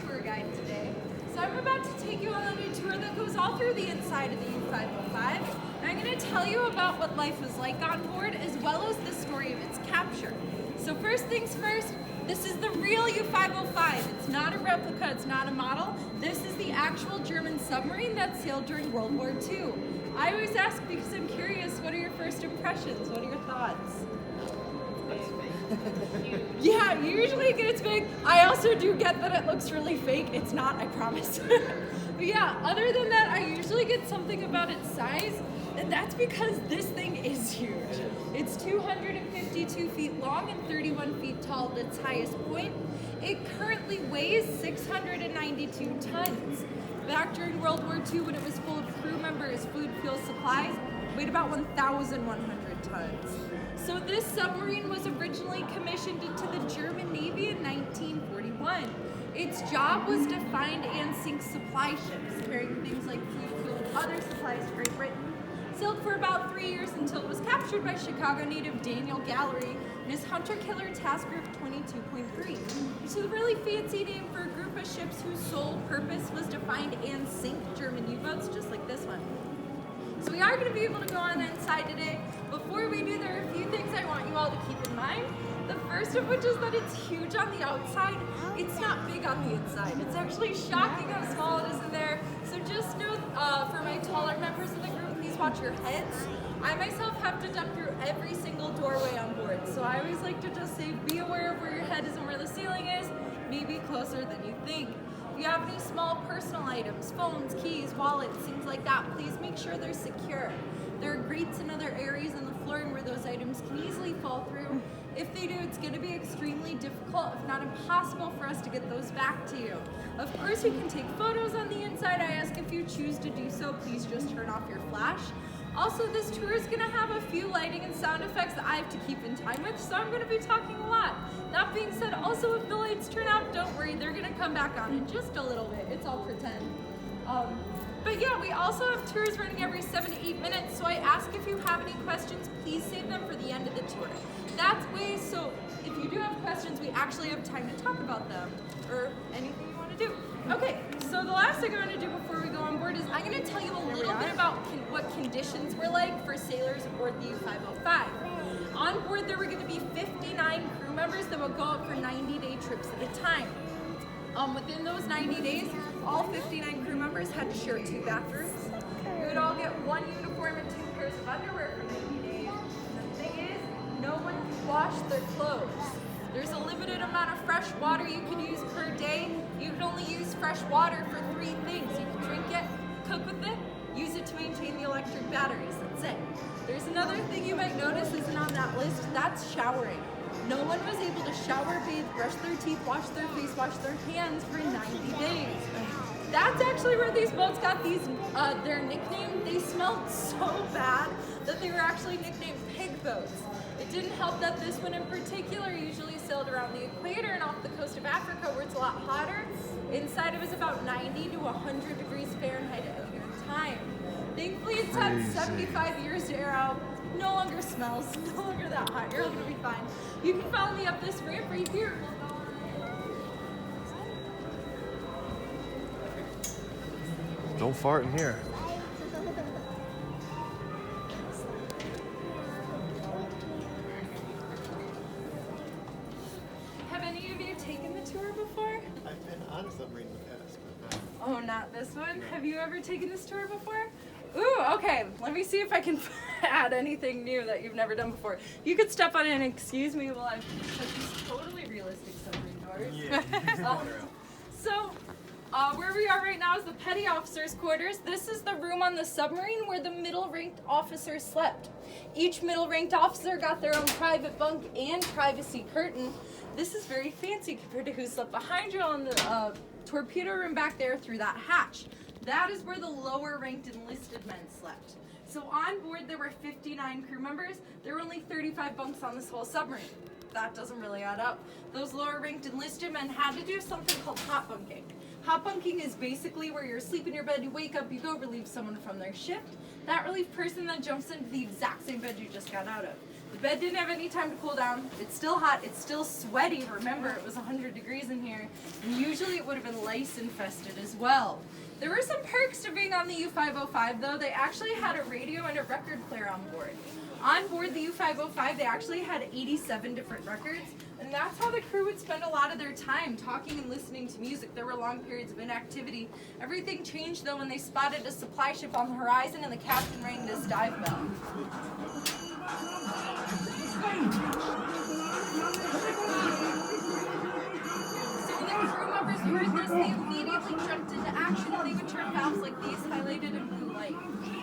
tour guide today. So I'm about to take you on a tour that goes all through the inside of the U-505. And I'm going to tell you about what life was like on board as well as the story of its capture. So first things first, this is the real U-505. It's not a replica, it's not a model. This is the actual German submarine that sailed during World War II. I always ask because I'm curious, what are your first impressions? What are your thoughts? Yeah, usually it gets big. I also do get that it looks really fake. It's not, I promise. But yeah, other than that, I usually get something about its size, and that's because this thing is huge. It's 252 feet long and 31 feet tall at its highest point. It currently weighs 692 tons. Back during World War II, when it was full of crew members, food, fuel, supplies, it weighed about 1,100 tons. So this submarine was originally commissioned into the German Navy in 1941. Its job was to find and sink supply ships, carrying things like food, fuel, and other supplies to Great Britain. Sailed for about 3 years until it was captured by Chicago native Daniel Gallery and his hunter-killer task group 22.3. It's a really fancy name for a group of ships whose sole purpose was to find and sink German U-boats, just like this one. So we are going to be able to go on the inside today. Before we do, there are a few things I want you all to keep in mind. The first of which is that it's huge on the outside. It's not big on the inside. It's actually shocking how small it is in there. So just know, for my taller members of the group, please watch your heads. I myself have to duck through every single doorway on board. So I always like to just say, be aware of where your head is and where the ceiling is. Maybe closer than you think. If you have any small personal items, phones, keys, wallets, things like that, please make sure they're secure. There are grates and other areas in the flooring where those items can easily fall through. If they do, it's going to be extremely difficult, if not impossible, for us to get those back to you. Of course, we can take photos on the inside. I ask if you choose to do so, please just turn off your flash. Also, this tour is going to have a few lighting and sound effects that I have to keep in time with, so I'm going to be talking a lot. That being said, also if the lights turn out, don't worry, they're going to come back on in just a little bit. It's all pretend. But yeah, we also have tours running every 7 to 8 minutes, so I ask if you have any questions, please save them for the end of the tour. That's ways, so if you do have questions, we actually have time to talk about them, or anything you want to do. Okay, so the last thing I want to do before we go on board is I'm going to tell you a little bit about what conditions were like for sailors aboard the U-505. On board, there were going to be 59 crew members that would go out for 90-day trips at a time. Within those 90 days, all 59 crew members had to share 2 bathrooms. We would all get 1 uniform and 2 pairs of underwear for 90 days. And the thing is, no one can wash their clothes. There's a limited amount of fresh water you can use per day. You can only use fresh water for 3 things. You can drink it, cook with it, use it to maintain the electric batteries. That's it. There's another thing you might notice isn't on that list. That's showering. No one was able to shower, bathe, brush their teeth, wash their face, wash their hands for 90 days. That's actually where these boats got their nickname. They smelled so bad that they were actually nicknamed pig boats. It didn't help that this one in particular usually sailed around the equator and off the coast of Africa where it's a lot hotter. Inside it was about 90 to 100 degrees Fahrenheit at any given time. Thankfully it's had 75 years to air out. No longer smells, no longer that hot. You're all gonna be fine. You can follow me up this ramp right here. Don't fart in here. Have any of you taken the tour before? I've been on a submarine in the past, but not. Oh, not this one? Have you ever taken this tour before? Ooh, okay. Let me see if I can add anything new that you've never done before. You could step on it and excuse me while I put these totally realistic submarine doors. Yeah. Where we are right now is the petty officer's quarters. This is the room on the submarine where the middle-ranked officers slept. Each middle-ranked officer got their own private bunk and privacy curtain. This is very fancy compared to who slept behind you on the torpedo room back there through that hatch. That is where the lower-ranked enlisted men slept. So on board there were 59 crew members. There were only 35 bunks on this whole submarine. That doesn't really add up. Those lower-ranked enlisted men had to do something called hot bunking. Hot bunking is basically where you're asleep in your bed, you wake up, you go relieve someone from their shift. That relief person then jumps into the exact same bed you just got out of. The bed didn't have any time to cool down. It's still hot. It's still sweaty. Remember, it was 100 degrees in here. And usually it would have been lice infested as well. There were some perks to being on the U-505 though. They actually had a radio and a record player on board. On board the U-505, they actually had 87 different records, and that's how the crew would spend a lot of their time, talking and listening to music. There were long periods of inactivity. Everything changed though when they spotted a supply ship on the horizon and the captain rang this dive bell. So when the crew members heard this, they immediately jumped into action and they would turn valves like these highlighted in blue light.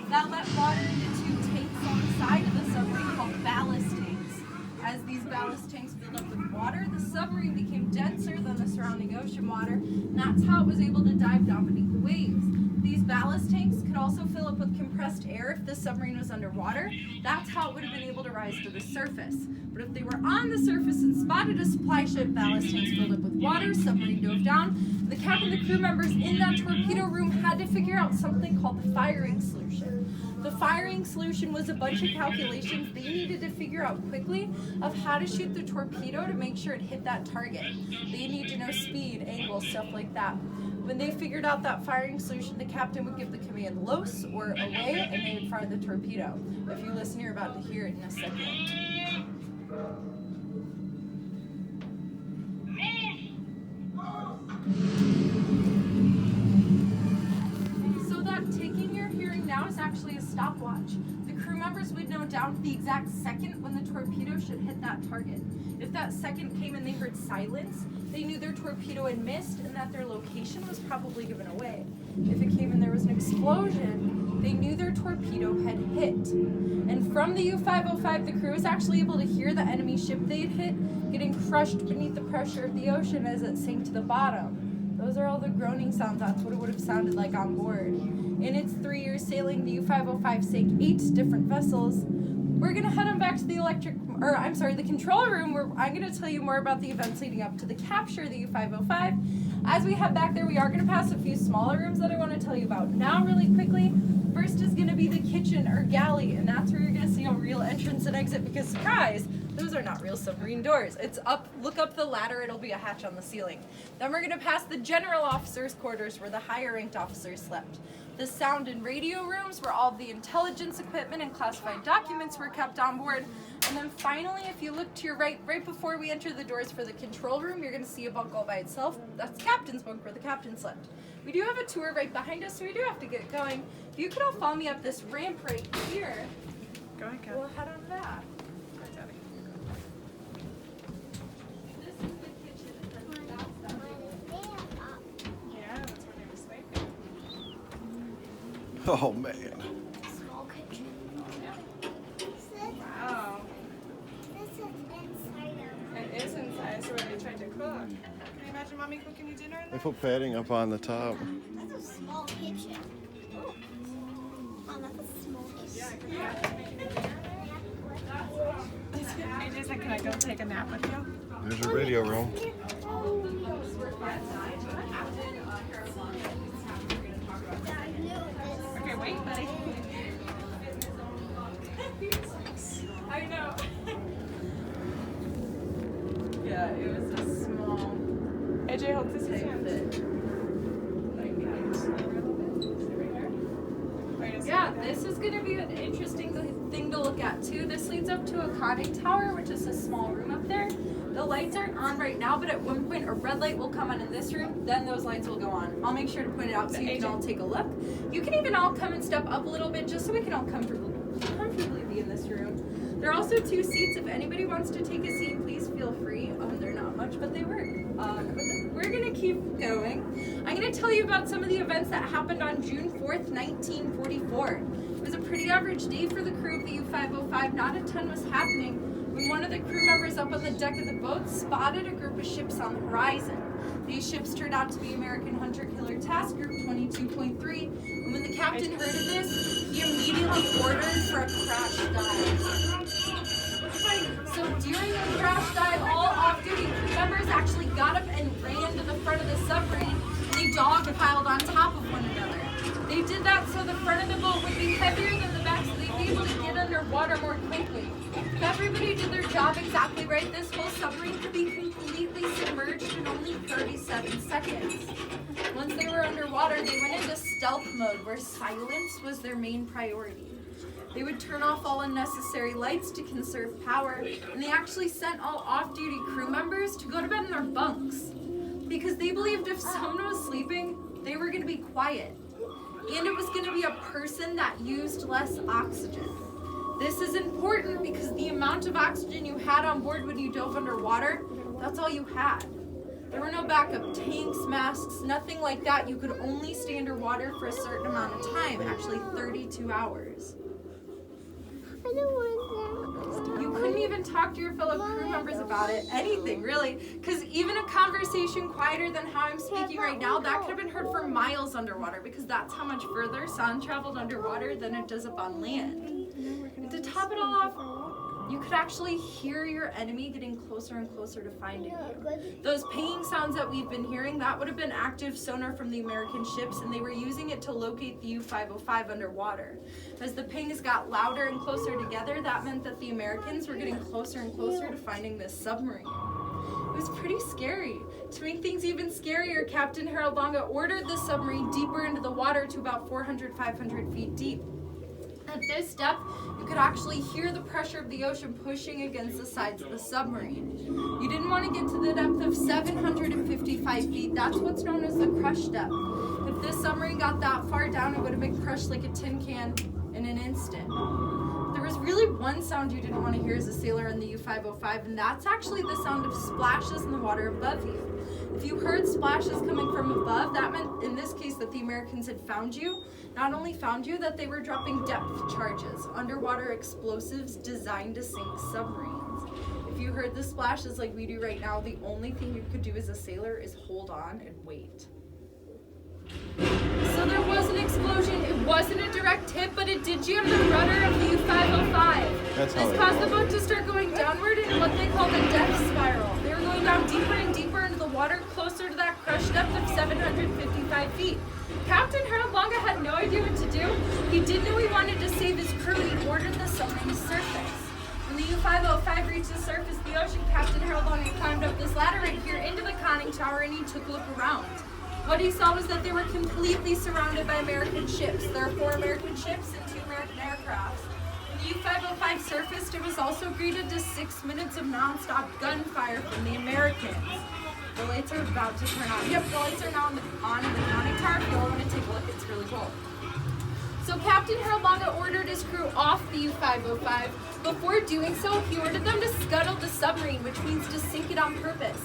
That let water into two tanks on the side of the submarine called ballast tanks. As these ballast tanks filled up with water, the submarine became denser than the surrounding ocean water, and that's how it was able to dive down beneath the waves. These ballast tanks could also fill up with compressed air if the submarine was underwater. That's how it would have been able to rise to the surface. But if they were on the surface and spotted a supply ship, ballast tanks filled up with water, submarine dove down, the captain and the crew members in that torpedo room had to figure out something called the firing solution. The firing solution was a bunch of calculations they needed to figure out quickly of how to shoot the torpedo to make sure it hit that target. They need to know speed, angle, stuff like that. When they figured out that firing solution, the captain would give the command los or away, and they would fire the torpedo. If you listen, you're about to hear it in a second. So that ticking you're hearing now is actually a stopwatch. The crew members would know down to the exact second when the torpedo should hit that target. If that second came and they heard silence, they knew their torpedo had missed and that their location was probably given away. If it came and there was an explosion, they knew their torpedo had hit. And from the U-505, the crew was actually able to hear the enemy ship they'd hit getting crushed beneath the pressure of the ocean as it sank to the bottom. Those are all the groaning sounds. That's what it would have sounded like on board. In its 3 years sailing, the U-505 sank 8 different vessels. We're gonna head on back to the control room where I'm gonna tell you more about the events leading up to the capture of the U-505. As we head back there, we are gonna pass a few smaller rooms that I wanna tell you about now really quickly. First is gonna be the kitchen or galley, and that's where you're gonna see a real entrance and exit because surprise, those are not real submarine doors. It's up, look up the ladder, it'll be a hatch on the ceiling. Then we're gonna pass the general officers' quarters where the higher ranked officers slept. The sound and radio rooms where all of the intelligence equipment and classified documents were kept on board. And then finally, if you look to your right before we enter the doors for the control room, you're gonna see a bunk all by itself. That's the captain's bunk where the captain slept. We do have a tour right behind us, so we do have to get going. If you could all follow me up this ramp right here, Go ahead, Kat. we'll head on back. Right, Daddy. This is the kitchen, and then that's that room. Yeah, that's where they were sleeping. Oh, man. Small kitchen. Wow. This is inside of It is inside, so where they tried to cook. Can you imagine Mommy cooking you dinner in They there? put padding up on the top. That's a small kitchen. Oh, that's a small kitchen. Yeah, I could imagine making dinner there. AJ said, can I go take a nap with you? There's a radio room. Okay, wait, buddy. I know. Yeah, it was a small AJ holds his thing hand. that. Yeah, this is going to be an interesting thing to look at too. This leads up to a conning tower, which is a small room up there. The lights aren't on right now, but at one point a red light will come on in this room, then those lights will go on. I'll make sure to point it out so you can all take a look. You can even all come and step up a little bit just so we can all comfortably be in this room. There are also 2 seats. If anybody wants to take a seat, please feel free. They're not much, but they work. We're gonna keep going. I'm gonna tell you about some of the events that happened on June 4th, 1944. It was a pretty average day for the crew of the U-505. Not a ton was happening when one of the crew members up on the deck of the boat spotted a group of ships on the horizon. These ships turned out to be American Hunter-Killer Task Group 22.3, and when the captain heard of this, he immediately ordered for a crash dive. So during the crash dive, all off-duty crew members actually got up and ran to the front of the submarine, and they dog-piled on top of one another. They did that so the front of the boat would be heavier than the back, so they'd be able to get underwater more quickly. If everybody did their job exactly right, this whole submarine could be completely submerged in only 37 seconds. Once they were underwater, they went into stealth mode where silence was their main priority. They would turn off all unnecessary lights to conserve power, and they actually sent all off-duty crew members to go to bed in their bunks because they believed if someone was sleeping, they were going to be quiet. And it was going to be a person that used less oxygen. This is important because the amount of oxygen you had on board when you dove underwater, that's all you had. There were no backup tanks, masks, nothing like that. You could only stay underwater for a certain amount of time, actually 32 hours. I don't want that. You couldn't even talk to your fellow crew members about it, anything really, because even a conversation quieter than how I'm speaking right now, that could have been heard for miles underwater because that's how much further sound traveled underwater than it does up on land. And to top it all off, you could actually hear your enemy getting closer and closer to finding you. Those pinging sounds that we've been hearing, that would have been active sonar from the American ships, and they were using it to locate the U-505 underwater. As the pings got louder and closer together, that meant that the Americans were getting closer and closer to finding this submarine. It was pretty scary. To make things even scarier, Captain Harold Longa ordered the submarine deeper into the water to about 400, 500 feet deep. At this depth, you could actually hear the pressure of the ocean pushing against the sides of the submarine. You didn't want to get to the depth of 755 feet. That's what's known as the crush depth. If this submarine got that far down, it would have been crushed like a tin can in an instant. There was really one sound you didn't want to hear as a sailor in the U-505, and that's actually the sound of splashes in the water above you. If you heard splashes coming from above, that meant, in this case, that the Americans had found you. Not only found you, that they were dropping depth charges, underwater explosives designed to sink submarines. If you heard the splashes like we do right now, the only thing you could do as a sailor is hold on and wait. So there was an explosion. It wasn't a direct hit, but it did jam the rudder of the U-505. That's how This it caused the was. boat to start going downward in what they called a death spiral. They were going down deeper and deeper into the water, closer to that crush depth of 755 feet. Captain Harold Longa had no idea what to do. He did know he wanted to save his crew, and he ordered the submarine to surface. When the U-505 reached the surface of the ocean, Captain Harold Longa climbed up this ladder right here into the conning tower, and he took a look around. What he saw was that they were completely surrounded by American ships. There are 4 American ships and 2 American aircrafts. When the U-505 surfaced, it was also greeted to 6 minutes of non-stop gunfire from the Americans. The lights are about to turn on. Yep, the lights are now on in the conning tower. If you all want to take a look, it's really cool. So Captain Harold Longa ordered his crew off the U-505. Before doing so, he ordered them to scuttle the submarine, which means to sink it on purpose.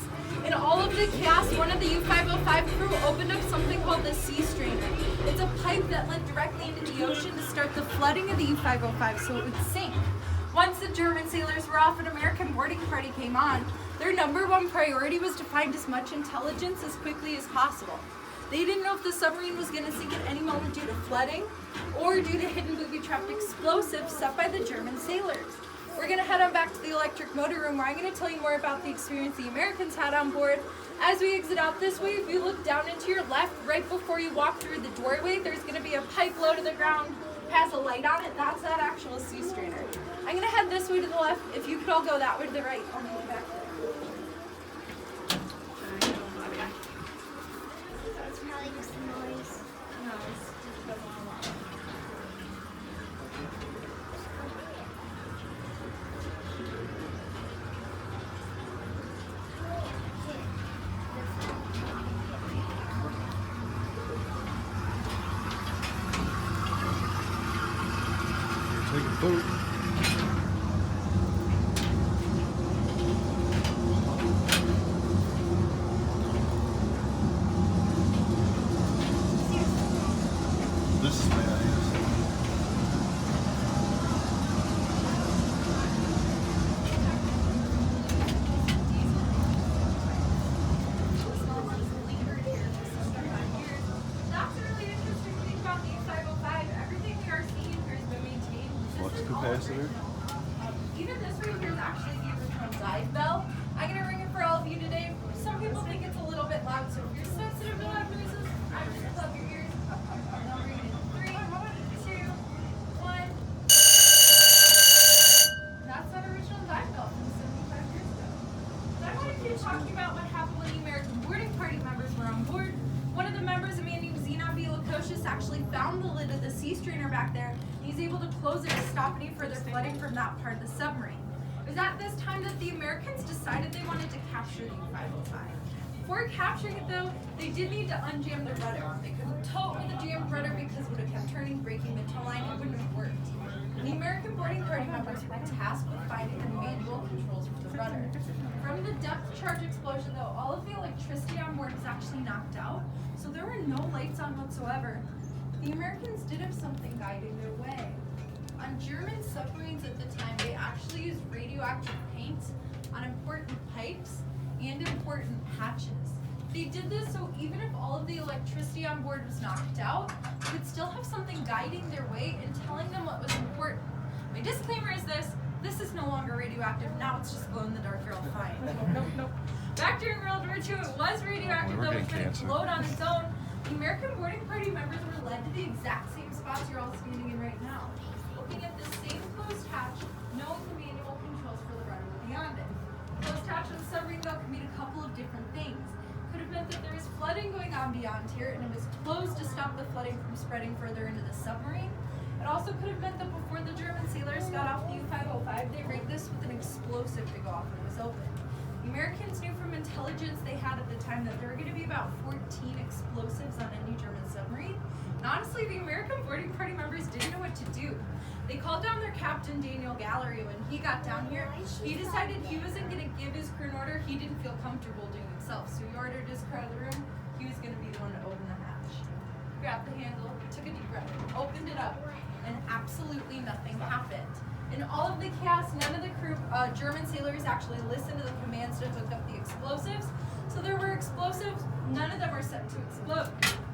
In all of the chaos, one of the U-505 crew opened up something called the sea strainer. It's a pipe that led directly into the ocean to start the flooding of the U-505 so it would sink. Once the German sailors were off and American boarding party came on, their number one priority was to find as much intelligence as quickly as possible. They didn't know if the submarine was going to sink at any moment due to flooding or due to hidden booby-trapped explosives set by the German sailors. We're going to head on back to the electric motor room where I'm going to tell you more about the experience the Americans had on board. As we exit out this way, if you look down into your left, right before you walk through the doorway, there's going to be a pipe low to the ground, has a light on it. That's that actual sea strainer. I'm going to head this way to the left. If you could all go that way to the right, I'll meet you back there. That's probably just a noise. No, it's just the one. Take a boat. This is my That's a really interesting thing about the U-505. Everything we are seeing here has been maintained. flux capacitor. Even this right here is actually the original dive bell. I'm going to ring it for all of you today. Some people think it's a little bit loud, so if you're sensitive to loud noises, I would just plug your ears. And I'll ring it in 3, 2, 1. That's not a strainer back there, and he's able to close it to stop any further flooding from that part of the submarine. It was at this time that the Americans decided they wanted to capture the U-505. Before capturing it though, they did need to unjam the rudder. They couldn't tow it with a jammed rudder because it would have kept turning, breaking the tow line, and wouldn't have worked. And the American boarding party members were tasked with finding the manual controls for the rudder. From the depth charge explosion though, all of the electricity on board was actually knocked out, so there were no lights on whatsoever. The Americans did have something guiding their way. On German submarines at the time, they actually used radioactive paint on important pipes and important hatches. They did this so even if all of the electricity on board was knocked out, they would still have something guiding their way and telling them what was important. My disclaimer is this is no longer radioactive, now it's just glow in the dark, you're all fine. Nope. Back during World War II, it was radioactive, though it couldn't explode on its own. The American boarding party members were led to the exact same spots you're all standing in right now, looking at the same closed hatch, knowing the manual controls for the rudder were beyond it. Closed hatch on the submarine though could mean a couple of different things. Could have meant that there was flooding going on beyond here and it was closed to stop the flooding from spreading further into the submarine. It also could have meant that before the German sailors got off the U-505, they rigged this with an explosive to go off when it was open. The Americans knew from intelligence they had at the time that there were going to be about 14 explosives on any German submarine. And honestly, the American boarding party members didn't know what to do. They called down their captain, Daniel Gallery. When he got down here, he decided he wasn't going to give his crew an order he didn't feel comfortable doing himself. So he ordered his crew out of the room. He was going to be the one to open the hatch. Grabbed the handle, took a deep breath, opened it up, and absolutely nothing happened. In all of the chaos, none of the crew, German sailors actually listened to the commands to hook up the explosives. So there were explosives, none of them were set to explode.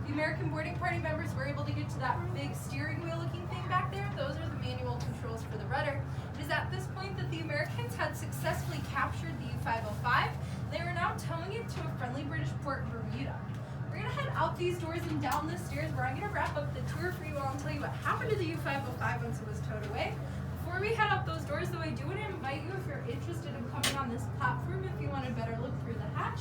The American boarding party members were able to get to that big steering wheel looking thing back there. Those are the manual controls for the rudder. It is at this point that the Americans had successfully captured the U-505. They were now towing it to a friendly British port in Bermuda. We're gonna head out these doors and down the stairs where I'm gonna wrap up the tour for you all and tell you what happened to the U-505 once it was towed away. Before we head up those doors though, I do want to invite you if you're interested in coming on this platform if you want a better look through the hatch.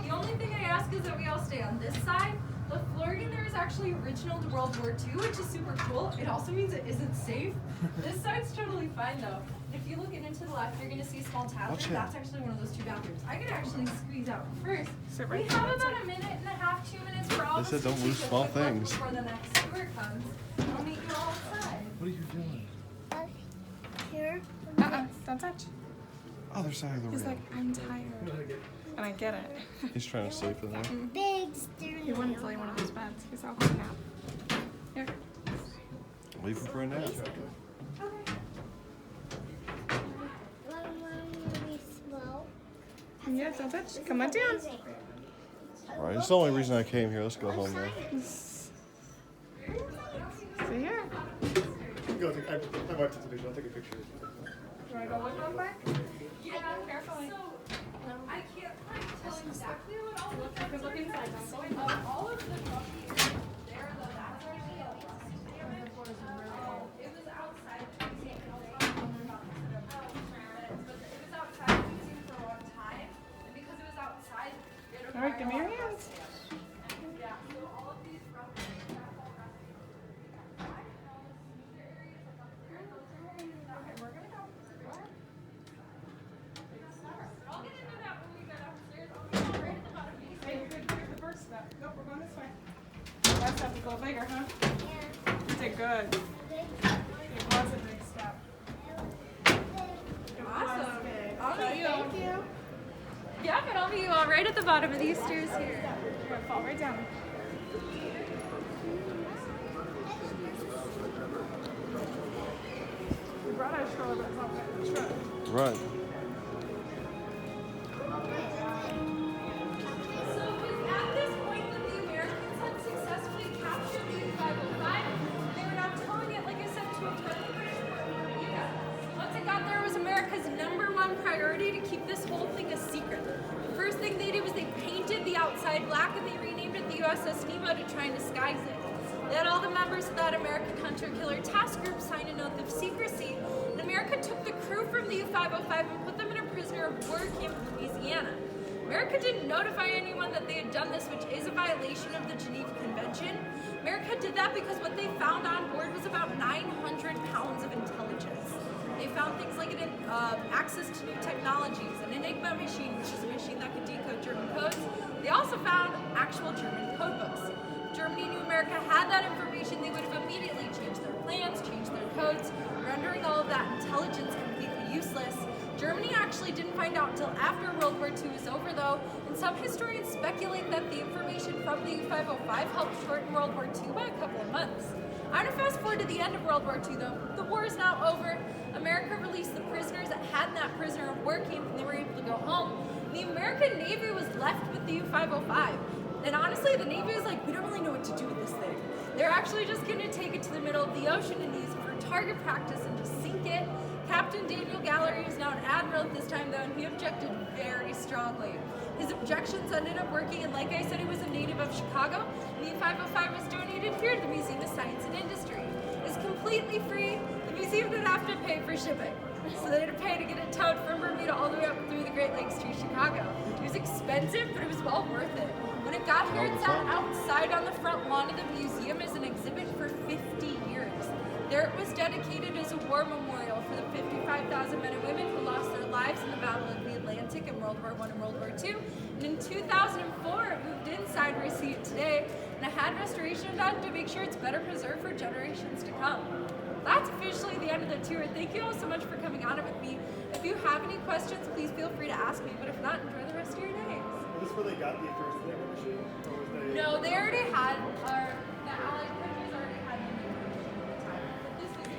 The only thing I ask is that we all stay on this side. The flooring in there is actually original to World War II, which is super cool. It also means it isn't safe. This side's totally fine though. If you look in into the left, you're gonna see a small tap. That's actually one of those two bathrooms. I could actually squeeze out first. We have about a minute and a half, 2 minutes for all of us to don't lose small things before the next tour comes. I'll meet you all outside. What are you doing? Here. Don't touch. Other side of the He's room. like, I'm tired. And I get it. He's trying to sleep in there. Big steering He wouldn't wheel. lay one of those beds. He's all hung out. Here. Leave him for a nap. Really slow. Yeah, don't touch. Come on down. All right, it's the only reason I came here. Let's go home now. See here. Go take, I watched it today, I'll take a picture. You want to go look real quick? Yeah, carefully. So, I can't tell exactly what all the You can look inside. Don't go in. all of the coffee there, though, that's already it was outside. But it was outside. It was seen for a long time, and because it was outside, it All right, give me your hands. Yeah, so all of these I'll get into that when we get upstairs. I'll be all right at the bottom. Hey, you're good. Here's the first step. Nope, we're going this way. Last step is a little bigger, huh? Yeah. You did good. It was a big step. It was Awesome. big. I'll meet you. Thank you. Yeah, but I'll meet you all right at the bottom of these stairs here. You're going to fall right down. We brought our stroller, but it's not fit in the truck. Right. So it was at this point that the Americans had successfully captured the U-505. They were now towing it, like I said, to a friendly British port in Bermuda. Once it got there, it was America's #1 priority to keep this whole thing a secret. The first thing they did was they painted the outside black and they renamed it the USS Nemo to try and disguise it. They had all the members of that American hunter-killer task group sign an oath of secrecy, and America took the crew from the U-505 and put them in a prisoner of war camp in Louisiana. America didn't notify anyone that they had done this, which is a violation of the Geneva Convention. America did that because what they found on board was about 900 pounds of intelligence. They found things like access to new technologies, an Enigma machine, which is a machine that could decode German codes. They also found actual German code books. If Germany knew America had that information, they would have immediately changed their plans, changed their codes, rendering all of that intelligence completely useless. Germany actually didn't find out until after World War II was over, though, and some historians speculate that the information from the U-505 helped shorten World War II by a couple of months. I'm going to fast forward to the end of World War II, though. The war is now over. America released the prisoners that had that prisoner of war camp, and they were able to go home. The American Navy was left with the U-505. And honestly, the Navy is like, we don't really know what to do with this thing. They're actually just going to take it to the middle of the ocean and use it for target practice and just sink it. Captain Daniel Gallery is now an admiral at this time, though, and he objected very strongly. His objections ended up working, and like I said, he was a native of Chicago. The U-505 was donated here to the Museum of Science and Industry. It's completely free. The museum didn't have to pay for shipping, so they had to pay to get it towed from Bermuda all the way up through the Great Lakes to Chicago. It was expensive, but it was well worth it. When it got here, it sat outside on the front lawn of the museum as an exhibit for 50 years. There it was dedicated as a war memorial for the 55,000 men and women who lost their lives in the Battle of the Atlantic in World War I and World War II. And in 2004, it moved inside where you see it today, and I had restoration done to make sure it's better preserved for generations to come. That's officially the end of the tour. Thank you all so much for coming on it with me. If you have any questions, please feel free to ask me, but if not, enjoy the rest of your days. Was this where they got the first Enigma machine? Or was they... No, they already had, the Allied countries already had the Enigma machine at the time. But this is